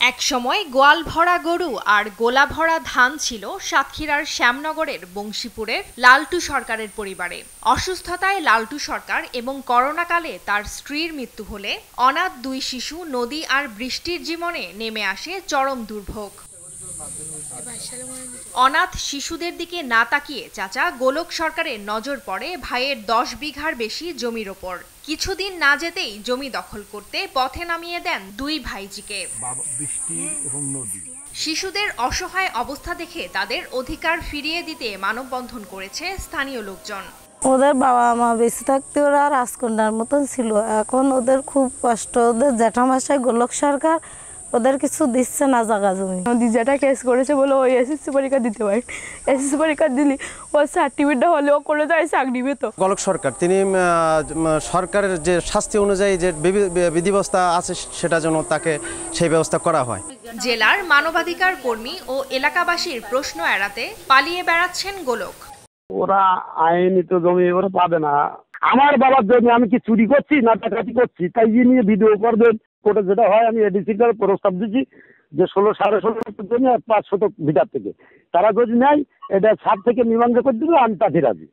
এক সময় গোয়াল ভরা গরু আর গোলা ভরা ধান ছিল সাতক্ষীরার শ্যামনগরের বংশীপুরের লালটু সরকারের পরিবারে। অসুস্থতায় লালটু সরকার এবং করোনাকালে তার স্ত্রীর মৃত্যু হলে অনাথ দুই শিশু নদী আর বৃষ্টির জীবনে নেমে আসে চরম দুর্ভোগ। অনাথ শিশুদের দিকে না তাকিয়ে চাচা গোলক সরকারের নজর পড়ে ভাইয়ের 10 বিঘার বেশি জমির ওপর। কিছুদিন না যেতেই জমি দখল করতে পথে নামিয়ে দেন দুই ভাইজিকে। শিশুদের অসহায় অবস্থা দেখে তাদের অধিকার ফিরিয়ে দিতে মানববন্ধন করেছে স্থানীয় লোকজন। ওদের বাবা মা বেঁচে থাকতে ওরা রাজকন্যার মতন ছিল, এখন ওদের খুব কষ্ট। ওদের জ্যাঠামশাই গোলক সরকার ওদের কিছু দিচ্ছে না জায়গা জমি। যেটা কেস করেছে বলে ওই এসএসসি পরীক্ষা দিতে পারে, এসএসসি পরীক্ষা দিলি ও সার্টিফিকেটটা হলেও করে যায় চাকরি পেত। গোলক সরকার তিনি সরকারের যে শাস্তি অনুযায়ী যে বিধিব্যবস্থা আছে সেটা যেন তাকে সেই ব্যবস্থা করা হয়। জেলার মানবাধিকার কর্মী ও এলাকাবাসীর প্রশ্ন এড়াতে পালিয়ে বেড়াচ্ছেন গোলক। ওরা আইনি তো জমি ওরা পাবে না। আমার বাবার জমি আমি কি চুরি করছি না ডাকাতি করছি তাই নিয়ে ভিডিও করবেন। কোর্টে যেটা হয় আমি এডিসির কাছে প্রস্তাব দিচ্ছি যে 16-16.5 জমি আর 5 শতক ভিটার থেকে তারা যদি নেয় এটা 7 থেকে মীমাংসা করে দিবে, আমি তাতে রাজি।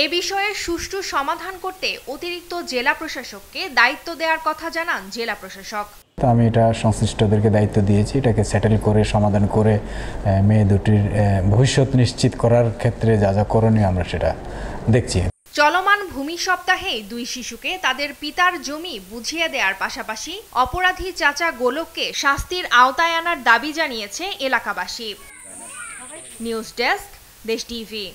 এ বিষয়ে সুষ্ঠু সমাধান করতে অতিরিক্ত জেলা প্রশাসককে দায়িত্ব দেওয়ার কথা জানান জেলা প্রশাসক। আমি এটা সংশ্লিষ্টদেরকে দায়িত্ব দিয়েছি, এটাকে সেটেল করে সমাধান করে মেয়ে দুটির ভবিষ্যৎ নিশ্চিত করার ক্ষেত্রে যা যা করণীয় আমরা সেটা দেখছি। চলমান ভূমি সপ্তাহে দুই শিশুকে তাদের পিতার জমি বুঝিয়ে দেওয়ার পাশাপাশি অপরাধী চাচা গোলককে শাস্তির আওতায় আনার দাবি জানিয়েছে এলাকাবাসী। নিউজ ডেস্ক, দেশ টিভি।